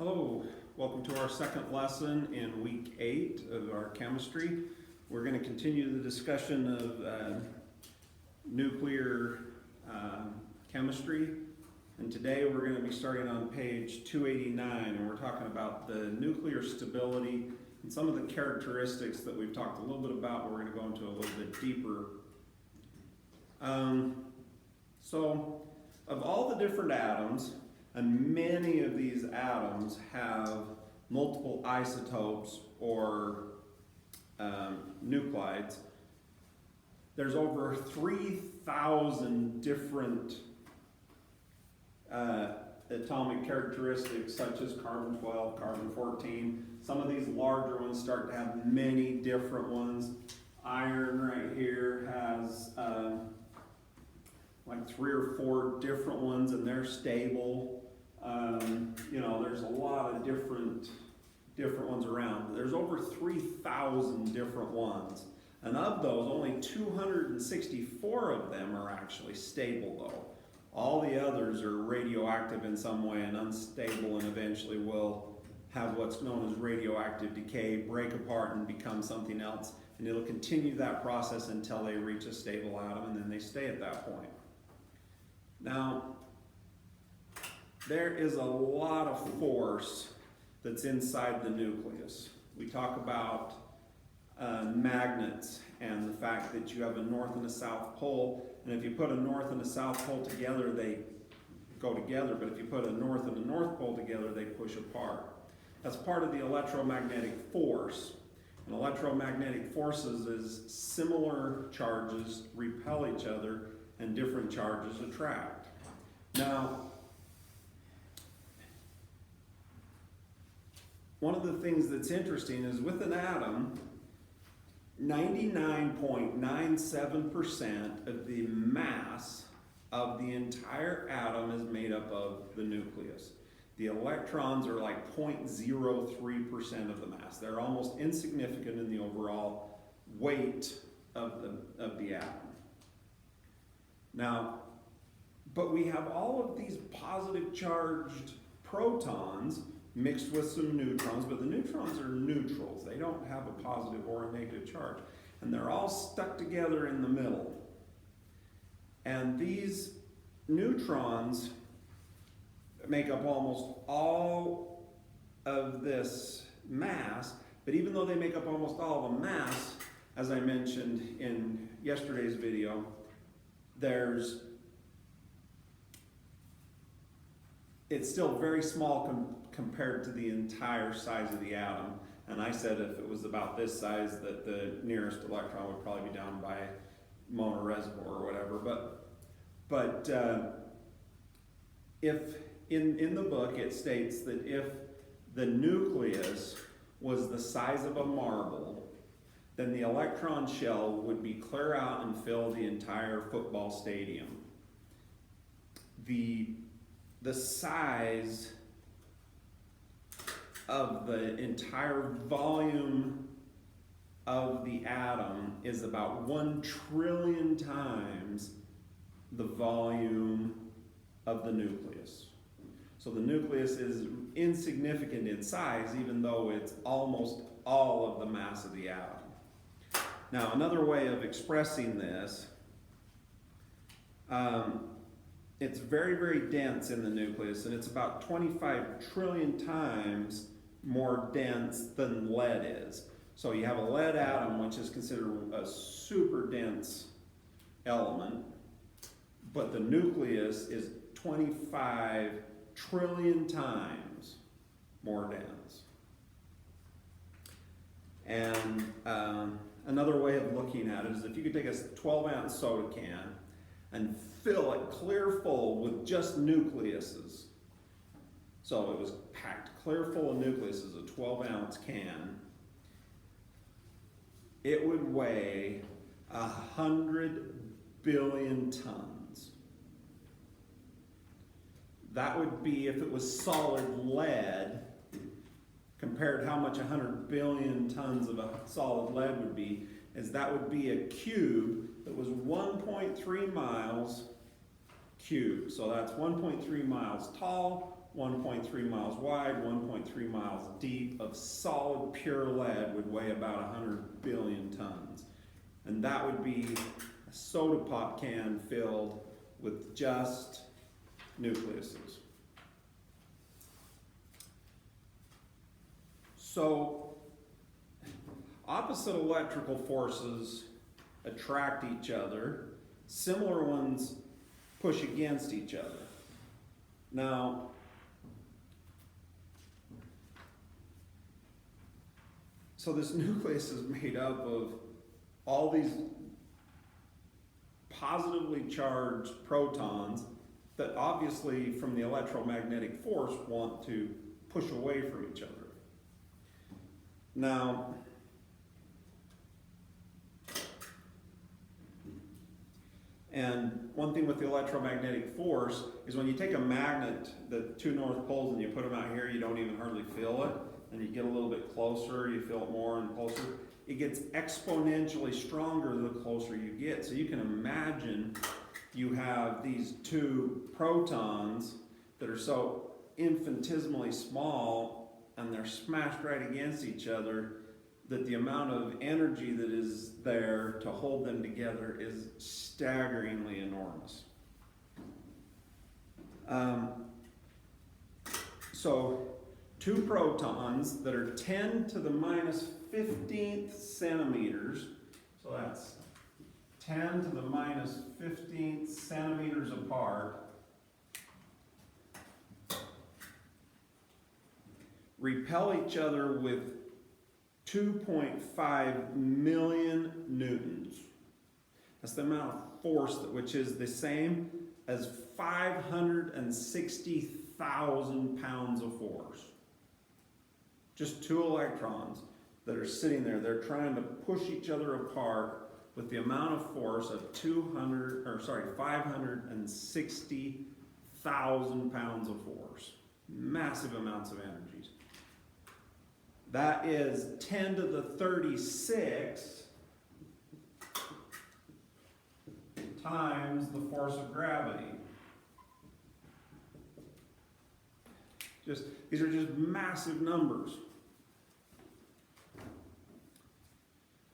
Hello, welcome to our second lesson in week 8 of our chemistry. We're going to continue the discussion of nuclear chemistry, and today we're going to be starting on page 289, and we're talking about the nuclear stability and some of the characteristics that we've talked a little bit about, but we're going to go into a little bit deeper. So, of all the different atoms, and many of these atoms have multiple isotopes or nuclides. There's over 3,000 different atomic characteristics, such as carbon 12, carbon 14. Some of these larger ones start to have many different ones. Iron right here has like 3 or 4 different ones, and they're stable. There's a lot of different ones around. There's over 3,000 different ones, and of those, only 264 of them are actually stable, though. All the others are radioactive in some way and unstable, and eventually will have what's known as radioactive decay, break apart and become something else, and it'll continue that process until they reach a stable atom, and then they stay at that point. Now, there is a lot of force that's inside the nucleus. We talk about magnets and the fact that you have a north and a south pole, and if you put a north and a south pole together, they go together, but if you put a north and a north pole together, they push apart. That's part of the electromagnetic force. And electromagnetic forces is similar charges repel each other and different charges attract. Now, one of the things that's interesting is with an atom, 99.97% of the mass of the entire atom is made up of the nucleus. The electrons are like 0.03% of the mass. They're almost insignificant in the overall weight of the atom. Now, but we have all of these positive charged protons mixed with some neutrons, but the neutrons are neutrals. They don't have a positive or a negative charge. And they're all stuck together in the middle. And these neutrons make up almost all of this mass, but even though they make up almost all the mass, as I mentioned in yesterday's video, it's still very small compared to the entire size of the atom. And I said if it was about this size that the nearest electron would probably be down by Mona reservoir or whatever. But if in the book it states that if the nucleus was the size of a marble, then the electron shell would be clear out and fill the entire football stadium. The size of the entire volume of the atom is about 1 trillion times the volume of the nucleus. So the nucleus is insignificant in size, even though it's almost all of the mass of the atom. Now, another way of expressing this, it's very, very dense in the nucleus, and it's about 25 trillion times more dense than lead is. So you have a lead atom, which is considered a super dense element, but the nucleus is 25 trillion times more dense. And another way of looking at it is if you could take a 12-ounce soda can and fill it clear full with just nucleuses. So it was packed clear full of nucleuses, a 12-ounce can. It would weigh 100 billion tons. That would be, if it was solid lead, compared how much 100 billion tons of a solid lead would be, is that would be a cube that was 1.3 miles cubed. So that's 1.3 miles tall, 1.3 miles wide, 1.3 miles deep, of solid pure lead would weigh about 100 billion tons. And that would be a soda pop can filled with just nucleuses. So, opposite electrical forces attract each other, similar ones push against each other. Now, so this nucleus is made up of all these positively charged protons that obviously from the electromagnetic force want to push away from each other. Now, and one thing with the electromagnetic force is when you take a magnet, the two north poles, and you put them out here, you don't even hardly feel it. And you get a little bit closer, you feel it more and closer. It gets exponentially stronger the closer you get. So you can imagine you have these two protons that are so infinitesimally small and they're smashed right against each other that the amount of energy that is there to hold them together is staggeringly enormous. So two protons that are 10 to the minus 15th centimeters, so that's 10 to the minus 15th centimeters apart, repel each other with 2.5 million newtons. That's the amount of force which is the same as 560,000 pounds of force. Just two electrons that are sitting there. They're trying to push each other apart with the amount of force of 560,000 pounds of force. Massive amounts of energies. That is 10 to the 36 times the force of gravity. These are just massive numbers.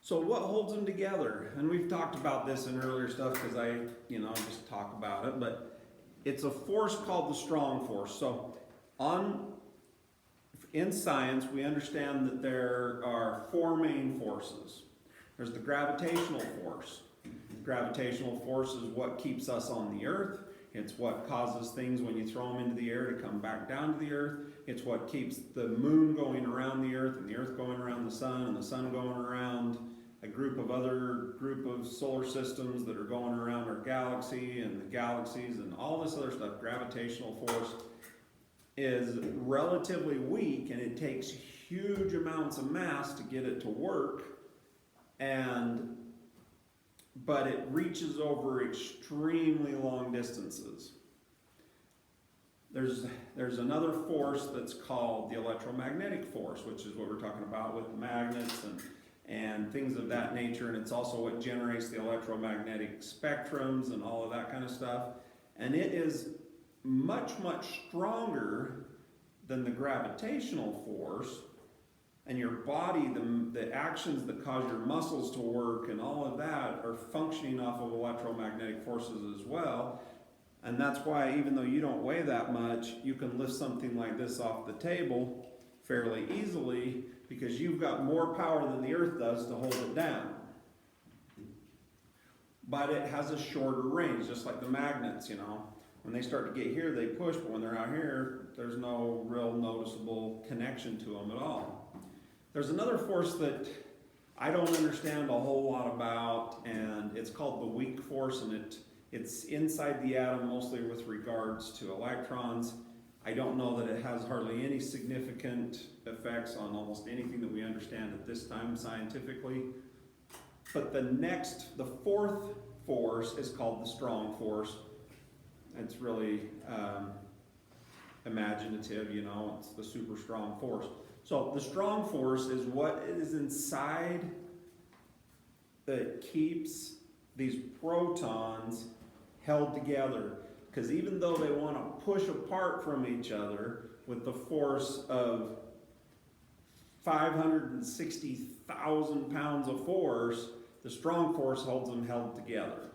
So what holds them together? And we've talked about this in earlier stuff because I just talk about it, but it's a force called the strong force. So in science, we understand that there are four main forces. There's the gravitational force. Gravitational force is what keeps us on the earth. It's what causes things when you throw them into the air to come back down to the earth. It's what keeps the moon going around the earth and the earth going around the sun and the sun going around a group of solar systems that are going around our galaxy and the galaxies and all this other stuff. Gravitational force is relatively weak and it takes huge amounts of mass to get it to work, but it reaches over extremely long distances. There's another force that's called the electromagnetic force, which is what we're talking about with magnets and things of that nature, and it's also what generates the electromagnetic spectrums and all of that kind of stuff. And it is much, much stronger than the gravitational force, and your body, the actions that cause your muscles to work and all of that are functioning off of electromagnetic forces as well. And that's why even though you don't weigh that much, you can lift something like this off the table fairly easily because you've got more power than the earth does to hold it down. But it has a shorter range, just like the magnets, When they start to get here, they push, but when they're out here, there's no real noticeable connection to them at all. There's another force that I don't understand a whole lot about, and it's called the weak force, and it's inside the atom mostly with regards to electrons. I don't know that it has hardly any significant effects on almost anything that we understand at this time scientifically. But the fourth force is called the strong force. It's really imaginative, it's the super strong force. So the strong force is what is inside that keeps these protons held together. because even though they want to push apart from each other with the force of 560,000 pounds of force, the strong force holds them held together.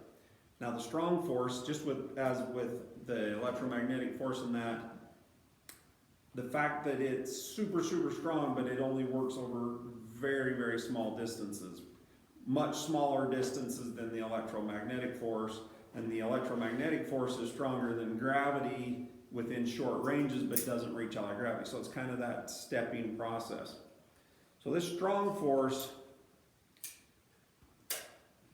Now the strong force, as with the electromagnetic force in that, the fact that it's super, super strong, but it only works over very, very small distances. Much smaller distances than the electromagnetic force, and the electromagnetic force is stronger than gravity within short ranges, but doesn't reach out of gravity. So it's kind of that stepping process. So this strong force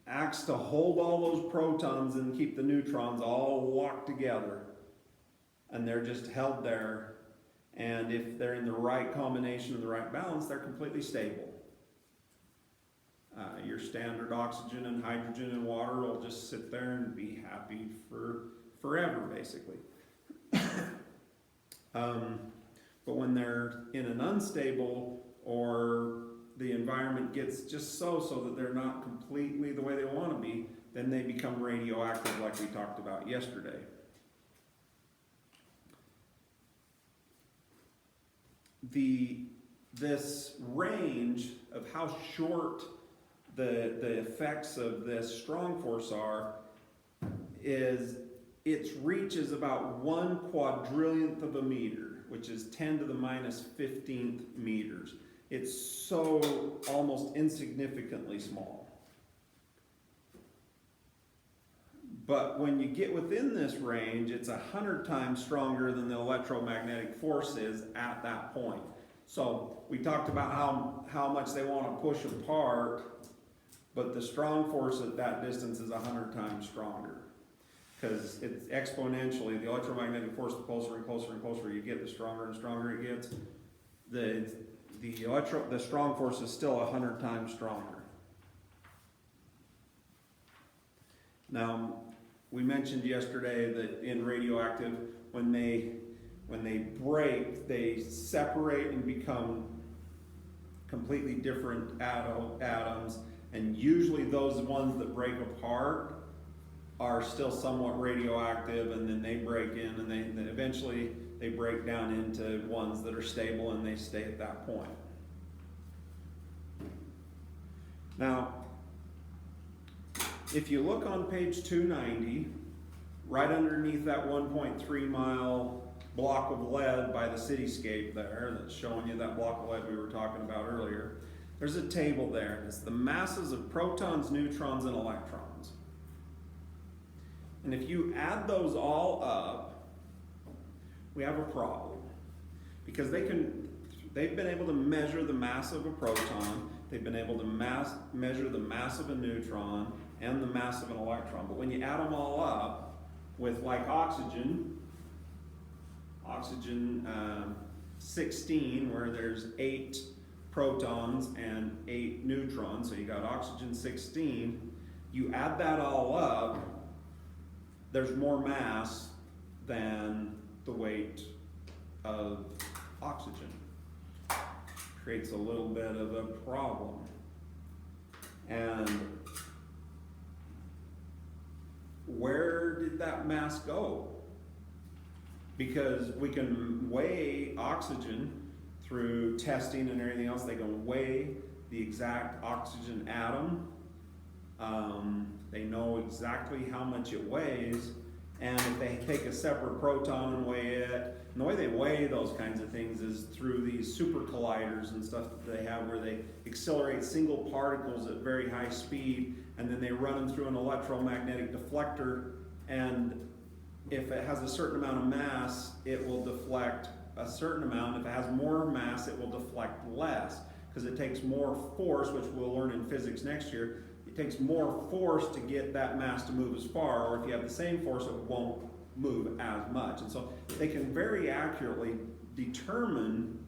acts to hold all those protons and keep the neutrons all locked together, and they're just held there. And if they're in the right combination and the right balance, they're completely stable. Your standard oxygen and hydrogen and water will just sit there and be happy for forever, basically. But when they're in an unstable, or the environment gets just so that they're not completely the way they want to be, then they become radioactive, like we talked about yesterday. This range of how short the effects of this strong force are is, its reach is about 1 quadrillionth of a meter, which is 10 to the minus 15th meters. It's so almost insignificantly small. But when you get within this range, it's 100 times stronger than the electromagnetic force is at that point. So we talked about how much they want to push apart, but the strong force at that distance is 100 times stronger. Because it's exponentially, the electromagnetic force, the closer and closer and closer you get, the stronger and stronger it gets. The strong force is still 100 times stronger. Now, we mentioned yesterday that in radioactive, when they break, they separate and become completely different atoms, and usually those ones that break apart are still somewhat radioactive, and then they break in, and then eventually they break down into ones that are stable, and they stay at that point. Now, if you look on page 290, right underneath that 1.3 mile block of lead by the cityscape there, that's showing you that block of lead we were talking about earlier, there's a table there, and it's the masses of protons, neutrons, and electrons. And if you add those all up, we have a problem. Because they've been able to measure the mass of a proton, they've been able to measure the mass of a neutron, and the mass of an electron. But when you add them all up, with like oxygen 16, where there's 8 protons and 8 neutrons, so you got oxygen 16, you add that all up, there's more mass than the weight of oxygen. Creates a little bit of a problem. And where did that mass go? Because we can weigh oxygen through testing and everything else. They can weigh the exact oxygen atom. They know exactly how much it weighs, and if they take a separate proton and weigh it, and the way they weigh those kinds of things is through these super colliders and stuff that they have, where they accelerate single particles at very high speed, and then they run them through an electromagnetic deflector, and if it has a certain amount of mass, it will deflect a certain amount. If it has more mass, it will deflect less, because it takes more force, which we'll learn in physics next year. It takes more force to get that mass to move as far, or if you have the same force, it won't move as much. And so they can very accurately determine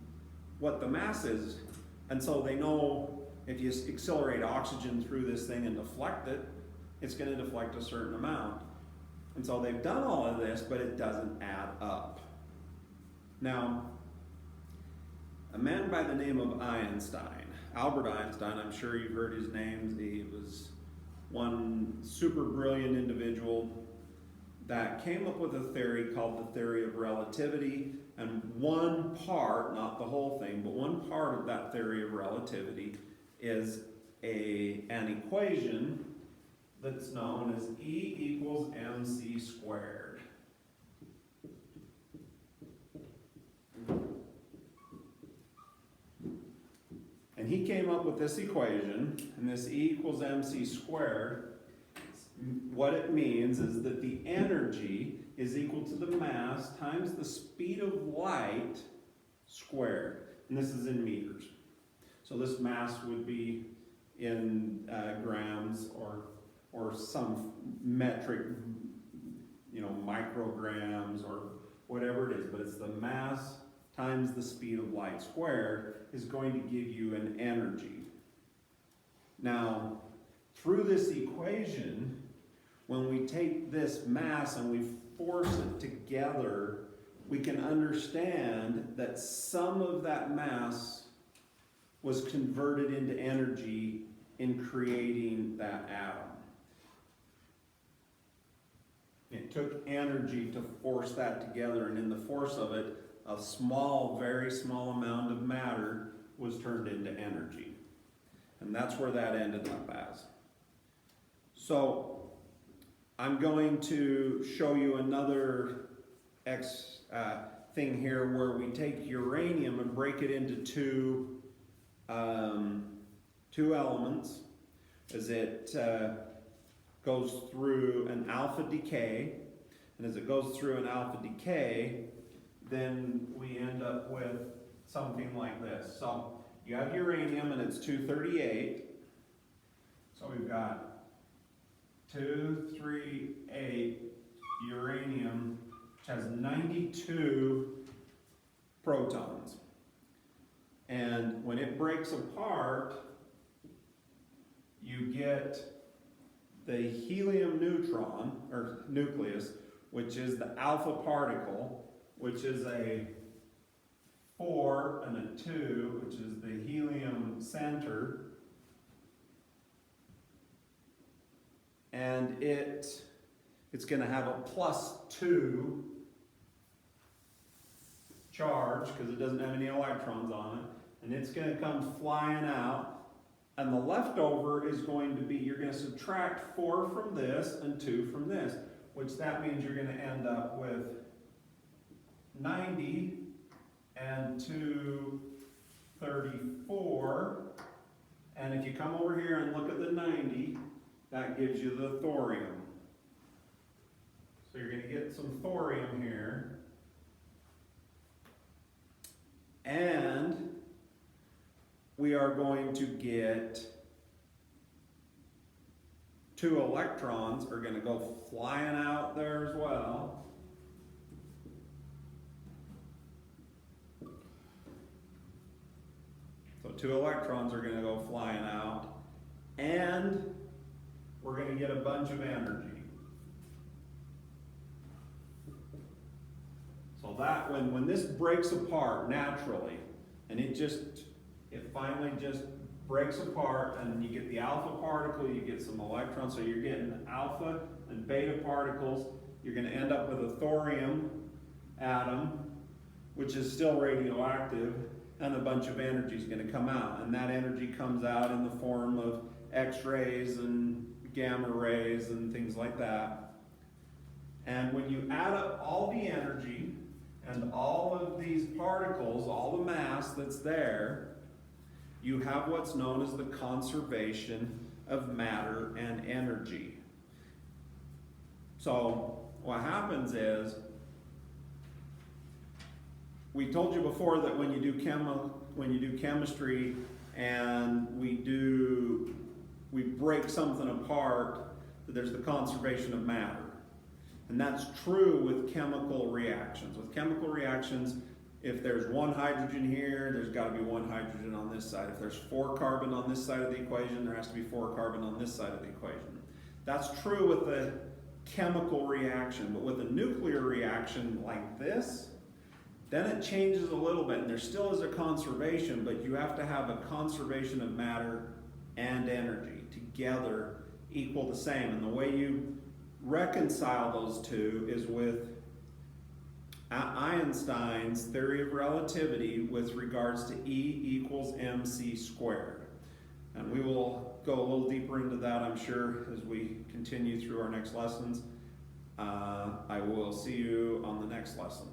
what the mass is. And so they know if you accelerate oxygen through this thing and deflect it, it's going to deflect a certain amount. And so they've done all of this, but it doesn't add up. Now, a man by the name of Einstein, Albert Einstein, I'm sure you've heard his name. He was one super brilliant individual, that came up with a theory called the theory of relativity, and one part, not the whole thing, but one part of that theory of relativity is an equation that's known as E equals mc squared. And he came up with this equation, and this E equals mc squared. What it means is that the energy is equal to the mass times the speed of light squared. And this is in meters. So this mass would be in grams or some metric, micrograms or whatever it is. But it's the mass times the speed of light squared is going to give you an energy. Now, through this equation, when we take this mass and we force it together, we can understand that some of that mass was converted into energy in creating that atom. It took energy to force that together, and in the force of it, a small, very small amount of matter was turned into energy. And that's where that ended up as. So, I'm going to show you another thing here where we take uranium and break it into two elements as it goes through an alpha decay. And as it goes through an alpha decay, then we end up with something like this. So you have uranium and it's 238. So we've got 238 uranium, which has 92 protons. And when it breaks apart, you get the helium neutron, or nucleus, which is the alpha particle, which is a 4 and a 2, which is the helium center. And it's going to have a +2 charge because it doesn't have any electrons on it. And it's going to come flying out. And the leftover is going to be, you're going to subtract 4 from this and 2 from this, which that means you're going to end up with 90 and 234. And if you come over here and look at the 90, that gives you the thorium. So you're going to get some thorium here. And we are going to get 2 electrons are going to go flying out there as well. So 2 electrons are going to go flying out. And we're going to get a bunch of energy. So that when this breaks apart naturally, and it finally just breaks apart, and you get the alpha particle, you get some electrons, so you're getting alpha and beta particles. You're going to end up with a thorium atom, which is still radioactive, and a bunch of energy is going to come out. And that energy comes out in the form of X-rays and gamma rays and things like that. And when you add up all the energy and all of these particles, all the mass that's there, you have what's known as the conservation of matter and energy. So what happens is, we told you before that when you do chemistry and we break something apart, that there's the conservation of matter. And that's true with chemical reactions. With chemical reactions, if there's 1 hydrogen here, there's got to be 1 hydrogen on this side. If there's 4 carbon on this side of the equation, there has to be 4 carbon on this side of the equation. That's true with the chemical reaction, but with a nuclear reaction like this, then it changes a little bit, and there still is a conservation, but you have to have a conservation of matter and energy together equal the same. And the way you reconcile those two is with Einstein's theory of relativity with regards to E equals mc squared. And we will go a little deeper into that, I'm sure, as we continue through our next lessons. I will see you on the next lesson.